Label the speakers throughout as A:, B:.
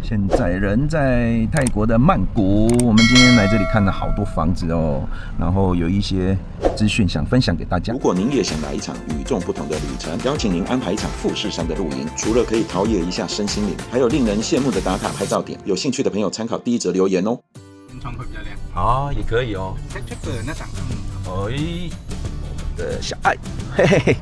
A: 现在人在泰国的曼谷，我们今天来这里看了好多房子哦，然后有一些资讯想分享给大家。
B: 如果您也想来一场与众不同的旅程，邀请您安排一场富士山的露营，除了可以陶冶一下身心灵，还有令人羡慕的打卡拍照点。有兴趣的朋友参考第一则留言哦。
C: 天窗会比较亮
A: 啊，也可以哦。
C: 这个那档，
A: 我的小爱，嘿嘿嘿，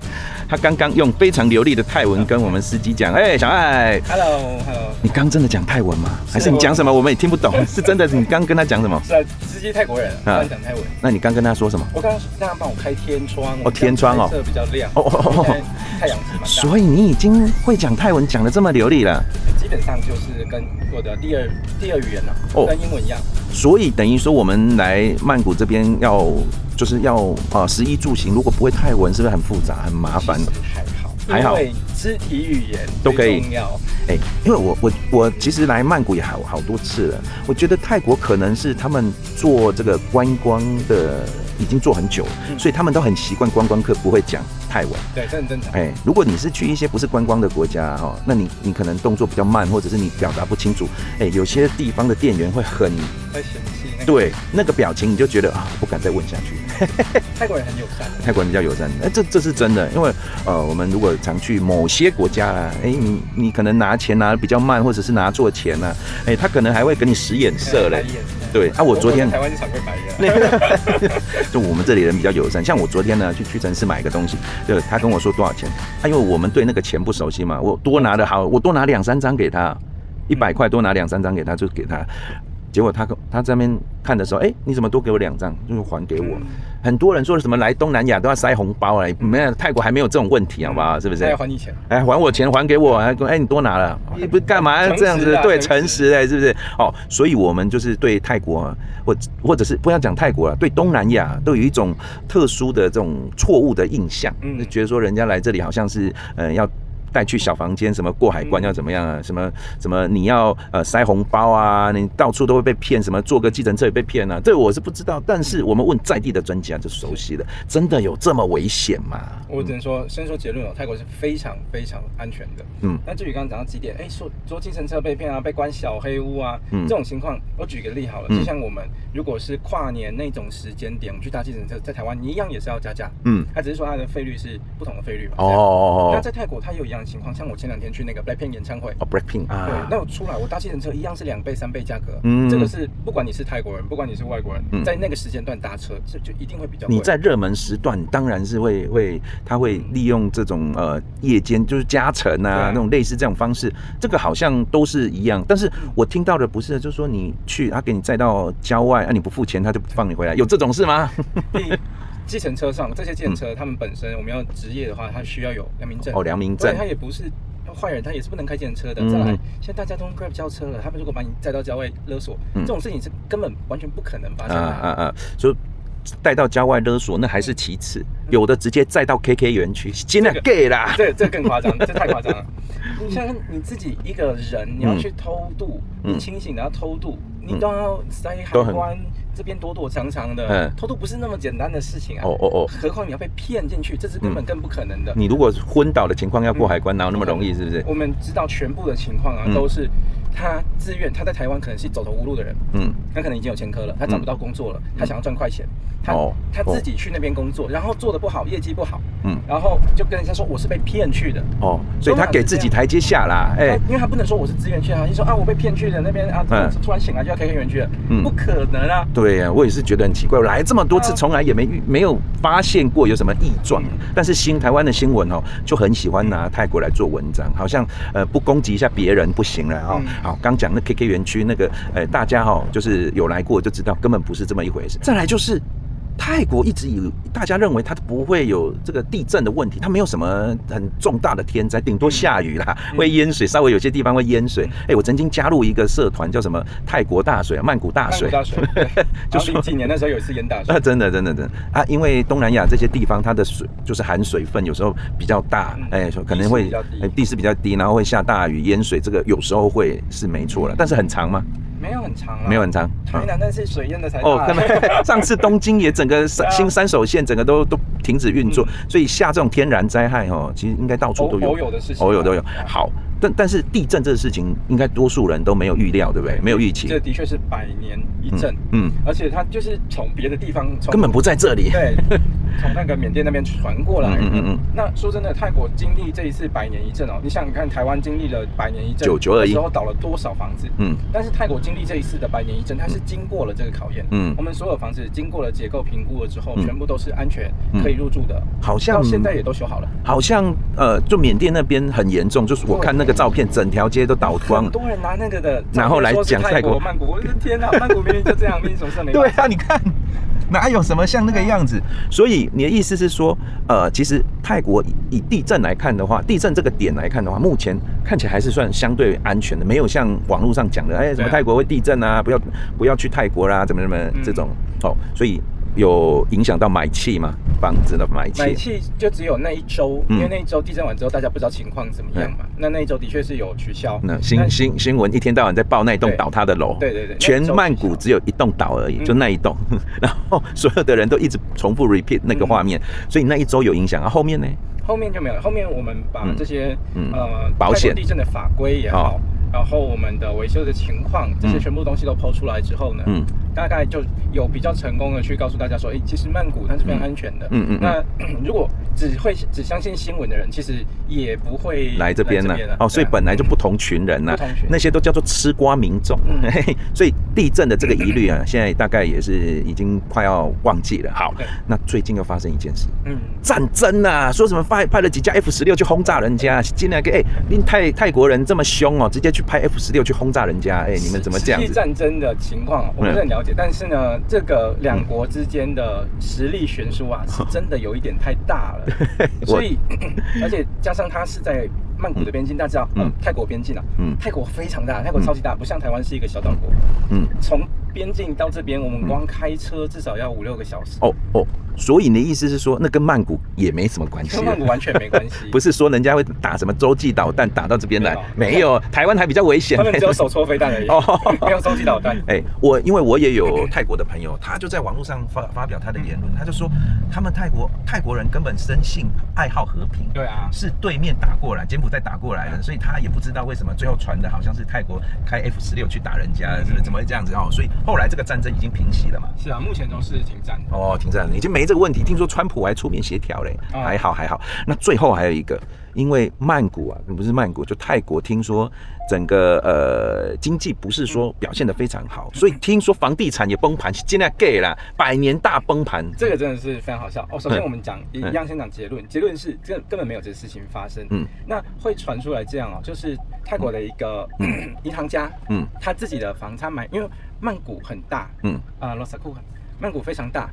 A: 他刚刚用非常流利的泰文跟我们司机讲，小爱
C: ，Hello，
A: 你刚真的讲泰文吗？还是你讲什么我们也听不懂？是真的？你刚跟他讲什么？
C: 是啊，司机泰国人，刚讲泰文。
A: 那你刚跟他说什么？
C: 我刚刚让他帮我开天窗，
A: 天窗哦，
C: 色比较亮，太阳蛮大。
A: 所以你已经会讲泰文，讲得这么流利了。
C: 基本上就是跟我的第二语言了，跟英文一样。
A: 所以等于说我们来曼谷这边就是要食衣住行，如果不会泰文，是不是很复杂、很麻烦？
C: 还好，因为肢体语言
A: 都可以。因为我其实来曼谷也好多次了，我觉得泰国可能是他们做这个观光的已经做很久，所以他们都很习惯观光客不会讲泰文。
C: 对，这很正常。
A: 如果你是去一些不是观光的国家那你可能动作比较慢，或者是你表达不清楚，有些地方的店员会嫌弃对那个表情，你就觉得不敢再问下去。
C: 泰国人很友善，
A: 泰国人比较友善，这是真的，因为我们如果常去某些国家啦，你可能拿钱拿得比较慢，或者是拿错钱啦，他可能还会给你使眼色嘞。对啊，我昨天
C: 台湾是常会白人，
A: 就我们这里人比较友善。像我昨天呢去屈臣氏买一个东西，就他跟我说多少钱，因为我们对那个钱不熟悉嘛，我多拿2-3张给他，100块多拿2-3张给他就给他。结果他在那边看的时候，你怎么多给我2张，就是还给我。很多人说什么来东南亚都要塞红包来，没有泰国还没有这种问题，好不好？是不是？
C: 还要还你钱？
A: 还我钱，还给我，你多拿了，你不干嘛这样子？对，诚实是不是？所以我们就是对泰国或者是不要讲泰国了，对东南亚都有一种特殊的这种错误的印象，就觉得说人家来这里好像是要带去小房间，什么过海关要怎么样啊？什么你要塞红包啊？你到处都会被骗，什么坐个计程车也被骗啊？这我是不知道，但是我们问在地的专家就熟悉了，真的有这么危险吗？
C: 我只能说，先说结论泰国是非常非常安全的。那至于刚刚讲到几点，说计程车被骗啊，被关小黑屋啊，这种情况，我举个例好了，就像我们如果是跨年那种时间点，我们去搭计程车，在台湾你一样也是要加价，它只是说它的费率是不同的费率嘛。那在泰国它有一样的情况，像我前2天去那个 Blackpink 演唱会
A: ，Blackpink 啊，
C: 对，那我出来我搭计程车一样是2倍3倍价格，这个是不管你是泰国人，不管你是外国人，在那个时间段搭车，这就一定会比较贵。
A: 你在热门时段，当然是他会利用这种夜间就是加成啊，那种类似这种方式，这个好像都是一样。但是我听到的不是，就是说你去他给你载到郊外，你不付钱他就不放你回来，有这种事吗？
C: 计程车上这些计程车，他们本身我们要职业的话，他需要有良民证。
A: 良民证。
C: 他也不是坏人，他也是不能开计程车的。再来，现在大家都用 Grab 叫车了，他们如果把你载到郊外勒索，这种事情是根本完全不可能发生的。
A: 所以带到郊外勒索那还是其次，有的直接载到 KK 园区，真的 gay 啦。
C: 这更夸张，这太夸张了。你想想你自己一个人，你要去偷渡，你清醒的要偷渡，你都要塞海关。这边躲长长的，偷渡不是那么简单的事情啊！何况你要被骗进去，这是根本更不可能的。
A: 你如果昏倒的情况要过海关，哪有那么容易？是不是？
C: 我们知道全部的情况都是他自愿，他在台湾可能是走投无路的人，他可能已经有前科了，他找不到工作了，他想要赚快钱，他自己去那边工作，然后做得不好，业绩不好，然后就跟人家说我是被骗去的，
A: 所以他给自己台阶下啦，
C: 因为他不能说我是自愿去啊，你说我被骗去的那边突然醒来就要 KK 园区了，不可能啊！
A: 对呀，我也是觉得很奇怪，我来这么多次，从来也没有发现过有什么异状。但是台湾的新闻就很喜欢拿泰国来做文章，好像不攻击一下别人不行了好，刚讲那 KK 园区那个大家就是有来过就知道，根本不是这么一回事。再来就是泰国一直大家认为它不会有这个地震的问题，它没有什么很重大的天灾，顶多下雨啦，会淹水，稍微有些地方会淹水。我曾经加入一个社团，叫什么泰国大水、曼谷大水，
C: 就是几年那时候有一次淹大水
A: 真的啊，因为东南亚这些地方它的水就是含水分有时候比较大，可能会地势比较低，然后会下大雨淹水，这个有时候会是没错了，但是很长吗？
C: 没有很长，
A: 没有很长。
C: 台南那是水淹的才大。
A: 上次东京也整个新三手线整个都停止运作，所以下这种天然灾害其实应该到处都有，
C: 偶有的事情，
A: 偶有都有。好，但是地震这个事情，应该多数人都没有预料，对不对？没有预期。
C: 这的确是100年一震，而且它就是从别的地方
A: 根本不在这里，
C: 对，从那个缅甸那边传过来。那说真的，泰国经历这一次100年一震哦，你想想看，台湾经历了100年一震
A: ，921
C: 的时候倒了多少房子？但是泰国经历这一次的100年一震，它是经过了这个考验。我们所有房子经过了结构评估了之后，全部都是安全可以入住的，
A: 好像
C: 到现在也都修好了。
A: 好像就缅甸那边很严重，就是我看那个照片，整条街都倒光，
C: 很多人拿那个的，
A: 然后来讲泰国
C: 曼谷，我的天哪，曼谷明明就这样，明明什么事没
A: 对啊，你看哪有什么像那个样子？所以你的意思是说，其实泰国以地震来看的话，地震这个点来看的话，目前看起来还是算相对安全的，没有像网络上讲的，什么泰国会地震啊，不要去泰国啦，怎么这种哦，所以。有影响到买气吗？房子的买气？
C: 买气就只有那一周，因为那一周地震完之后，大家不知道情况怎么样嘛。那一周的确是有取消。
A: 那新闻一天到晚在报那一栋倒塌的楼。
C: 对。
A: 全曼谷只有一栋倒而已，就那一栋，然后所有的人都一直重复 repeat 那个画面，所以那一周有影响。后面呢？
C: 后面就没有了。后面我们把这些
A: 保险、
C: 地震的法规也好。然后我们的维修的情况，这些全部东西都抛出来之后呢，大概就有比较成功的去告诉大家说，其实曼谷它是非常安全的。那如果只相信新闻的人，其实也不会
A: 来这边了。所以本来就不同群人呐，那些都叫做吃瓜民众。所以地震的这个疑虑啊，现在大概也是已经快要忘记了。好，那最近又发生一件事，战争啊，说什么派了几架 F-16去轰炸人家，进来个泰国人这么凶哦，直接去派 F-16去轰炸人家，你们怎么这样子？
C: 实际战争的情况我不是很了解，但是呢，这个两国之间的实力悬殊啊，是真的有一点太大了。所以，而且加上它是在曼谷的边境，大家知道，泰国边境啊，泰国非常大，泰国超级大，不像台湾是一个小岛国。从边境到这边，我们光开车至少要5-6个小时。
A: 所以你的意思是说，那跟曼谷也没什么关系？
C: 跟曼谷完全没关系。
A: 不是说人家会打什么洲际导弹打到这边来，没有，台湾还比较危险。
C: 他们只有手搓飞弹而已，没有洲际导弹。
A: 因为我也有泰国的朋友，他就在网络上发表他的言论，他就说他们泰国人根本生性爱好和平，
C: 对啊，
A: 是对面打过来，柬埔寨打过来的，所以他也不知道为什么最后传的好像是泰国开 F-16去打人家，是不是？怎么会这样子哦？所以后来这个战争已经平息了嘛？
C: 是啊，目前都是停战。
A: 停战了，已经没这个问题。听说川普还出面协调嘞，还好。那最后还有一个，因为曼谷啊，不是曼谷，就泰国，听说整个经济不是说表现得非常好，所以听说房地产也崩盘，现在给啦，100年大崩盘。
C: 这个真的是非常好笑首先我们讲一样，先讲结论，结论是根本没有这个事情发生。那会传出来这样就是泰国的一个银行家，他自己的房他买，因为曼谷很大，罗萨库曼谷非常大。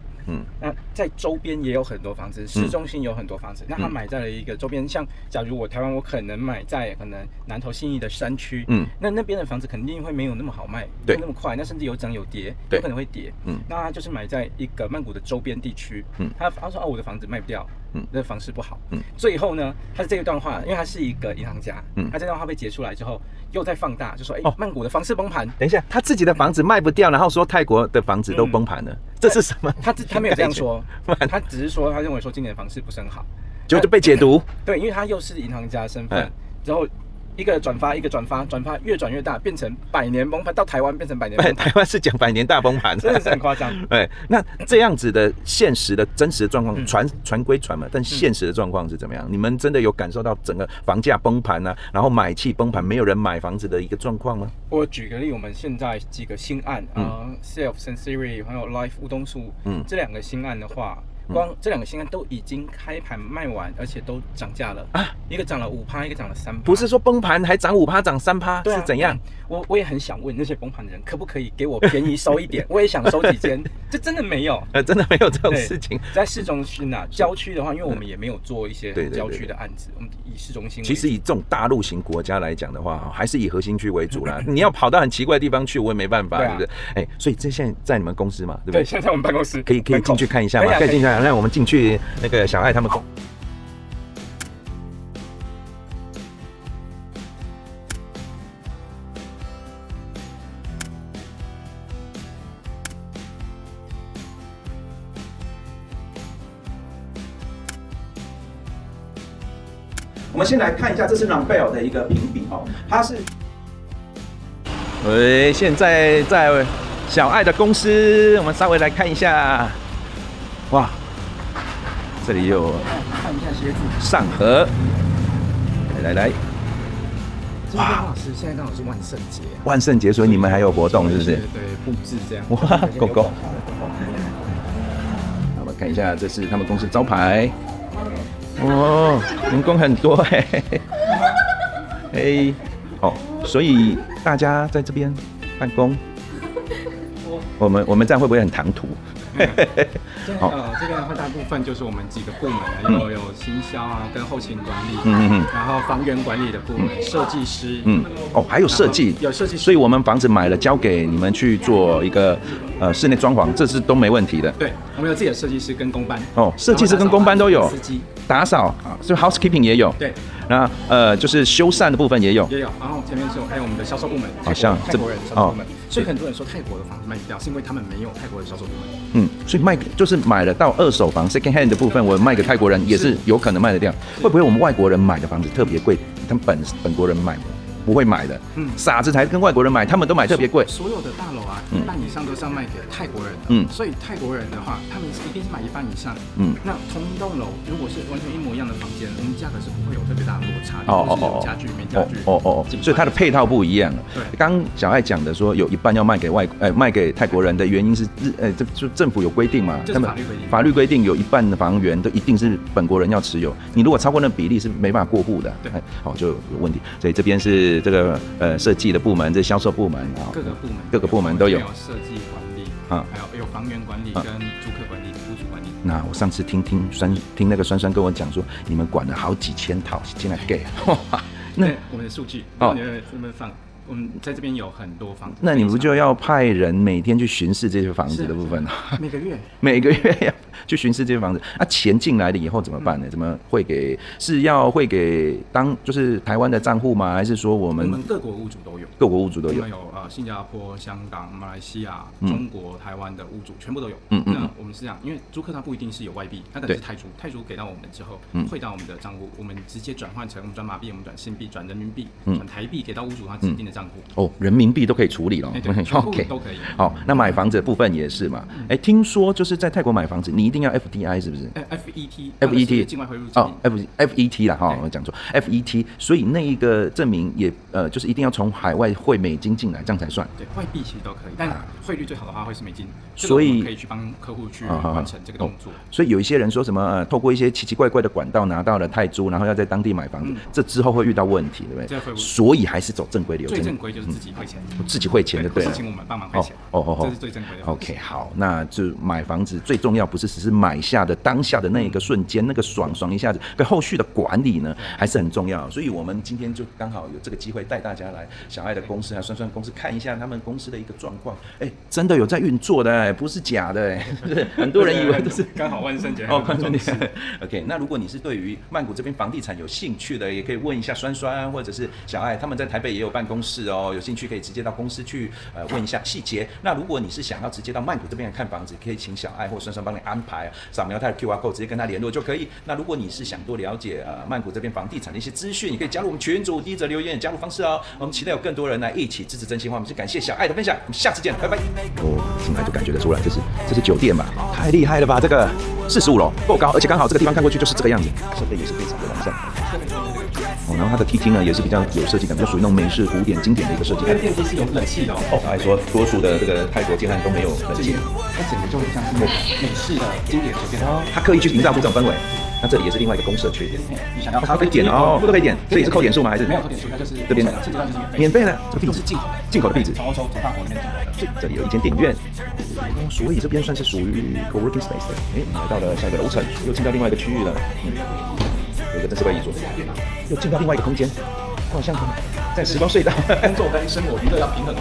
C: 那在周边也有很多房子，市中心有很多房子。那他买在了一个周边，像假如台湾，我可能买在可能南投信义的山区，那边的房子肯定会没有那么好卖，没有那么快，那甚至有涨有跌，有可能会跌。那他就是买在一个曼谷的周边地区，他说我的房子卖不掉，那房市不好。最后呢，他这一段话，因为他是一个银行家，他这段话被截出来之后，又在放大，就说曼谷的房市崩盘。
A: 等一下，他自己的房子卖不掉，然后说泰国的房子都崩盘了，这是什么？
C: 他没有这样说，他只是说他认为说今年房市不是很好，
A: 就被解读。
C: 对，因为他又是银行家的身份，然后一个转发越转越大，变成100年崩盘，到台湾变成100年崩盘。
A: 台湾是讲100年大崩盘，
C: 真的是很夸张。
A: 那这样子的现实的真实的状况，传归传嘛，但现实的状况是怎么样？你们真的有感受到整个房价崩盘啊，然后买气崩盘，没有人买房子的一个状况吗？
C: 我举个例，我们现在几个新案Self Sensory 还有 Life 乌冬树，这2个新案的话。光这2个新案都已经开盘卖完，而且都涨价了啊！一个涨了5%，一个涨了3%。
A: 不是说崩盘还涨5%，涨3%，是怎样？
C: 我也很想问那些崩盘的人，可不可以给我便宜收一点？我也想收几间，这真的没有，
A: 真的没有这种事情。
C: 在市中心啊，郊区的话，因为我们也没有做一些郊区的案子，我们以市中心为主。
A: 其实以这种大陆型国家来讲的话，还是以核心区为主啦。你要跑到很奇怪的地方去，我也没办法，对不对？所以这现在在你们公司嘛，对不对？
C: 对，现在在我们办公室，
A: 可以进去看一下吗？可以进去看，让我们进去那个小爱他们公。们先来看一下，这是 Rambel 的一个评比哦，它是。现在在小爱的公司，我们稍微来看一下。哇，这里有
C: 看一下鞋子
A: 上盒，来。
C: 哇，老师，现在刚好是万圣节，
A: 万圣节，所以你们还有活动是不是？
C: 对，布置这样。
A: 哇，狗。我们看一下，这是他们公司招牌。哦，员工很多所以大家在这边办公，我们这样会不会很唐突？
C: 这边的话，大部分就是我们几个部门有行销啊，跟后勤管理，然后房源管理的部门，设计师，
A: 还有设计，
C: 有设计师，
A: 所以我们房子买了交给你们去做一个室内装潢，这是都没问题的。
C: 对，我们有自己的设计师跟工班，
A: 设计师跟工班都有，
C: 司机
A: 打扫啊，所以 housekeeping 也有，
C: 对，
A: 那就是修缮的部分也有，
C: 然后前面还有我们的销售部门，
A: 好像
C: 泰国人销售部门，所以很多人说泰国的房子卖不掉，是因为他们没有泰国的销售部门。
A: 所以就是买了到二手房 second hand 的部分，我卖给泰国人也是有可能卖得掉。会不会我们外国人买的房子特别贵，他们本国人买不会买的？傻子才跟外国人买，他们都买特别贵。
C: 所有的大楼啊，一半以上都是要卖给泰国人的。所以泰国人的话，他们一定是买一半以上。那同一栋楼如果是完全一模一样的房间，我们价格是不会有特别大的落差的。就是有家具没家具。
A: 所以它的配套不一样。
C: 对，
A: 刚小爱讲的说有一半要卖给泰国人的原因是这就政府有规定嘛，
C: 他们
A: 法律规定有一半的房源都一定是本国人要持有，你如果超过那比例是没办法过户的。
C: 对，
A: 就有问题。所以这边是这个设计的部门，这销售部门啊，各个部门都有。
C: 有设计管理还有房源管理跟租客管理、屋主管理。
A: 那我上次听那个酸跟我讲说，你们管了好几千套进来给，
C: 那我们的数据你们放。我们在这边有很多房子，
A: 那你不就要派人每天去巡视这些房子的部分？每个月要去巡视这些房子。那钱进来了以后怎么办呢？怎么汇给？是要汇给就是台湾的账户吗？还是说我们
C: 各国屋主都有？
A: 各国屋主都有。
C: 我们有新加坡、香港、马来西亚、中国、台湾的屋主全部都有。那我们是这样，因为租客他不一定是有外币，他可能是泰铢给到我们之后，汇到我们的账户，我们直接转换成我们转马币、我们转新币、转人民币、转台币给到屋主他指定的账户。
A: 人民币都可以处理了。
C: OK， 都可以。
A: 好，那买房子的部分也是嘛？听说就是在泰国买房子，你一定要 FDI 是不是？FET
C: 境外汇入证明。
A: FET 啦，我讲错 FET， 所以那一个证明也就是一定要从海外汇美金进来，这样才算。
C: 对，外币其实都可以，但汇率最好的话会是美金，
A: 所以
C: 可以去帮客户去完成这个动作。
A: 所以有一些人说什么透过一些奇奇怪怪的管道拿到了泰铢，然后要在当地买房子，这之后会遇到问题，对不对？所以还是走正规流程。
C: 最正规就是自己汇钱，
A: 自己汇钱就对了。
C: 请我们帮忙汇钱。这是最正规的。
A: OK， 好，那就买房子最重要不是只是买下的当下的那一个瞬间，那个爽一下子，跟后续的管理呢还是很重要。所以我们今天就刚好有这个机会带大家来小爱的公司还有酸公司看一下他们公司的一个状况。真的有在运作的，不是假的，很多人以为都是
C: 刚好万圣节。
A: OK， 那如果你是对于曼谷这边房地产有兴趣的，也可以问一下酸或者是小爱，他们在台北也有办公室哦，有兴趣可以直接到公司去问一下细节。那如果你是想要直接到曼谷这边来看房子，可以请小爱或酸帮你安排，扫描他的 QR code 直接跟他联络就可以。那如果你是想多了解曼谷这边房地产的一些资讯，你可以加入我们群组，第一则留言加入方式哦。我们期待有更多人来一起支持真心话。我们是感谢小爱的分享，我们下次见，拜拜。进来就感觉得出来，这是酒店吧？太厉害了吧！这个45楼够高，而且刚好这个地方看过去就是这个样子，设备也是非常的完善。然后它的梯厅呢也是比较有设计感，就属于那种美式古典经典的一个设计感。
C: 电梯是有冷气的
A: 他还说多数的这个泰国建案都没有冷气，
C: 它整个就像是美式的经典酒店
A: 它刻意去营造出这种氛围。那这里也是另外一个公社缺点，
C: 你想要
A: 它可以点不都可以点，所以是扣点数吗？还是
C: 没有扣点数？它就是
A: 这边
C: 现阶段就是
A: 免费的，这个壁纸进口的壁纸，
C: 从欧洲从法国那边进口的。
A: 这里有一间电影院，所以这边算是属于 co-working space 的。来到了下一个楼层，又进到另外一个区域了。有一个正式会议桌，又进到另外一个空间，好像在时光隧道。
C: 工作跟生活娱乐要平衡。